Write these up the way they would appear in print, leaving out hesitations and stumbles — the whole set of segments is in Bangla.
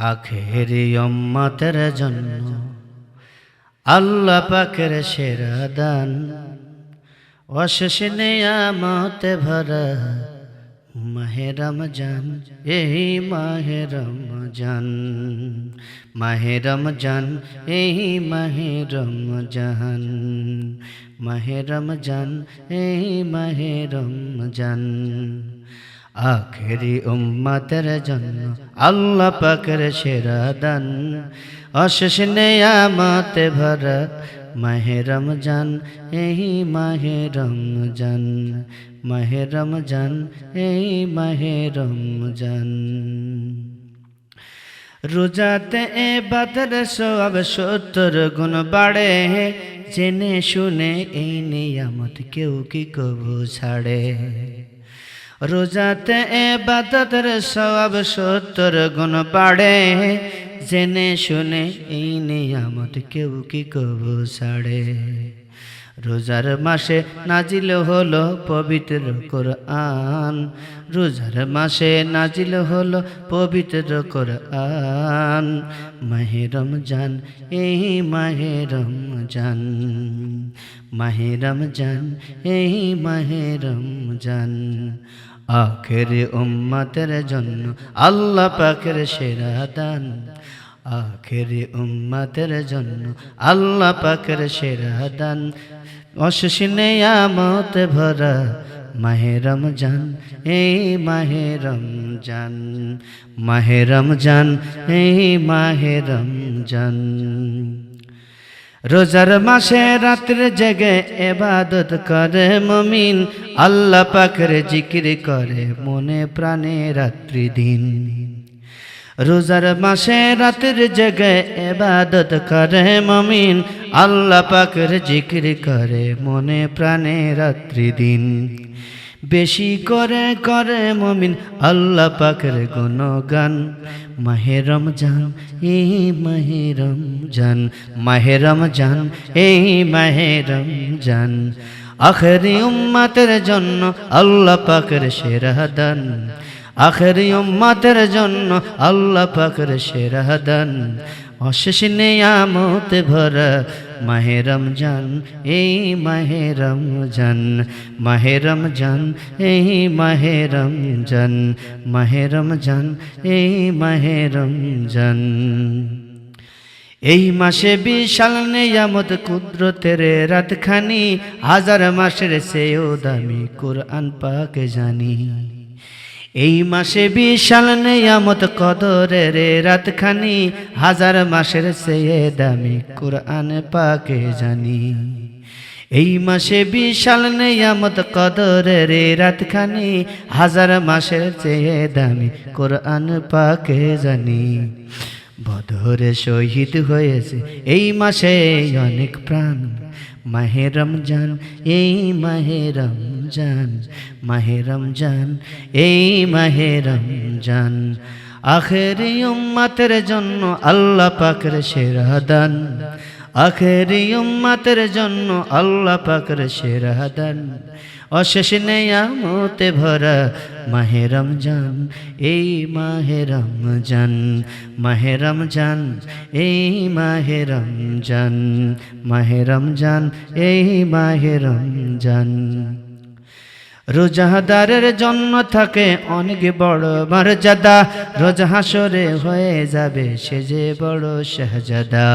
আখেরি উম্মতের জন্য আল্লাহ পাকের সেরা দান, অশেষ নিয়ামতে ভরা মাহে রমজান। এই মাহে রমজান, মাহে রমজান, এই মাহে রমজান, মাহে রমজান, এই মাহে রমজান। আখেরি উম্মতের জন্য আল্লাহ পাকের সেরা দান, অশেষ নিয়ামতে ভরা মাহে রমজান। এই মাহে রমজান, মাহে রমজান, এই মাহে রমজান। রোজাতে ইবাদতের সওয়াব ৭০ গুণ বাড়ে, জেনে শুনে এই নিয়ামত কেউ কি কবু ছাড়ে। রোজাতে ইবাদতের সওয়াব ৭০ গুণ বাড়ে, জেনে শুনে এই নিয়ামত কেউ কি কবু ছাড়ে। রোজার মাসে নাজিল হলো পবিত্র কোরআন, রোজার মাসে নাজিল হলো পবিত্র কোরআন। মাহে রমজান, এই মাহে রমজান, মাহে রমজান, এই মাহে রমজান। আখেরি উম্মতের জন্য আল্লাহ পাকের সেরা দান, আখেরি উম্মতের জন্য আল্লাহ পাকের সেরা দান, অশেষ নিয়ামতে ভরা মাহে রমজান। এই মাহে রমজান, মাহে রমজান, এই মাহে রমজান। রোজার মাসে রাত্রে জেগে ইবাদত করে মুমিন, আল্লাহ পাকের জিকির করে মনে প্রাণে রাত্রি দিন। রোজার মাসে রাত্রে জেগে ইবাদত করে মুমিন, আল্লাহ পাকের জিকির করে মনে প্রাণে রাত্রি দিন। বেশি করে করে মুমিন আল্লাহ পাকের গুণগান। মাহে রমজান, এই মাহে রমজান, মাহে রমজান, এই মাহে রমজান। আখেরি উম্মতের জন্য আল্লাহ পাকের সেরা দান, আখেরি উম্মতের জন্য আল্লাহ পাকের সেরা দান, অশেষ নিয়ামতে ভরা মাহে রমজান। এই মাহে রমজান, মাহে রমজান, এই মাহে রমজান, মাহে রমজান, এই মাহে রমজান। এই মাসে বিশাল নিয়ামত কুদরতের রাতখানি, হাজার মাসের চেয়েও দামি কোরআন পাক জানি। এই মাসে বিশাল নিয়ামত কদরের রাতখানি, হাজার মাসের চেয়ে দামি কোরআন পাকে জানি। এই মাসে বিশাল নিয়ামত কদরের রাতখানি, হাজার মাসের চেয়ে দামি কোরআন পাকে জানি। বদরে শহীদ হয়েছে এই মাসে অনেক প্রাণ, মাহে রমজান, এই মাহে রমজান, মাহে রমজান, এই মাহে রমজান। আখেরি উম্মতের জন্য আল্লাহ পাকের সেরা দান, আখেরি উম্মতের জন্য আল্লাহ পাকের সেরা দান, অশেষ নিয়ামতে ভরা মাহে রমজান। এই মাহে রমজান, মাহে রমজান, এই মাহে রমজান, মাহে রমজান, এই মাহে রমজান। রোজাদারের জন্য থাকে অনেক বড় মর্যাদা, রোজা হাসরে হয়ে যাবে সে যে বড় শাহজাদা।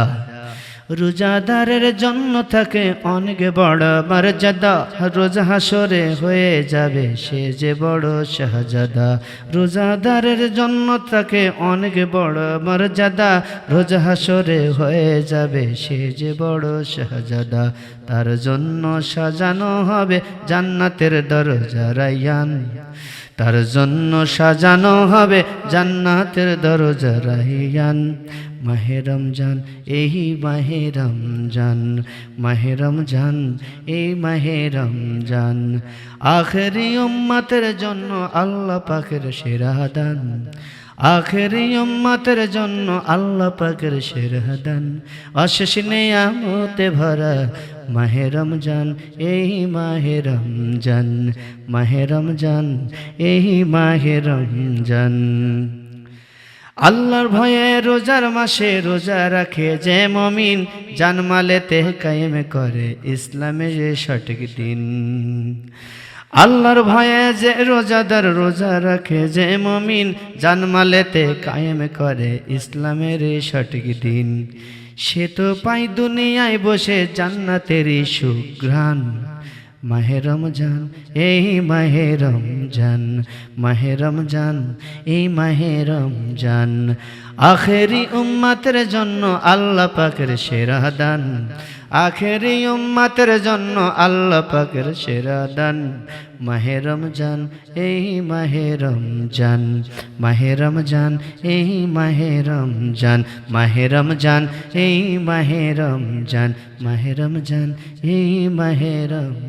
রোজাদারের জন্য থাকে অনেক বড় মর্যাদা, রোজা হাসরে হয়ে যাবে সে যে বড় শাহজাদা। রোজাদারের জন্য থাকে অনেক বড় মর্যাদা, রোজা হাসরে হয়ে যাবে সে যে বড় শাহজাদা। তার জন্য সাজানো হবে জান্নাতের দরজা রায়্যান, তার জন্য সাজানো হবে জান্নাতের দরজা রায়্যান। মাহে রমজান, এই মাহে রমজান, মাহে রমজান, এই মাহে রমজান। আখেরি উম্মতের জন্য আল্লাহ পাকের সেরা দান, আখেরি উম্মতের জন্য আল্লাহ পাকের সেরা দান, অশেষ নিয়ামতে ভরা মাহে রমজান। এই মাহে রমজান, মাহে রমজান, এই মাহে রমজান। আল্লাহর ভয়ে রোজার মাসে রোজা রাখে যে মুমিন, জানমালেতে কায়েম করে ইসলামের যে সঠিক দিন। আল্লাহর ভয়ে যে রোজাদার রোজা রাখে যে মুমিন, জানমালেতে কায়েম করে ইসলামের সঠিক দিন। সে তো পাই দুনিয়ায় বসে জান্নাতেরই সুঘ্রাণ। মাহে রমজান, এই মাহে রমজান, মাহে রমজান, এই মাহে রমজান, আখেরি উম্মতের জন্য আল্লাহ পাকের সেরা দান। আখেরি উম্মতের জন্য আল্লাহ পাকের সেরা দান। মাহে রমজান, এই মাহে রমজান, মাহে রমজান, এই মাহে রমজান, মাহে রমজান, এই মাহে রমজান, মাহে রমজান, এই মাহে রমজান।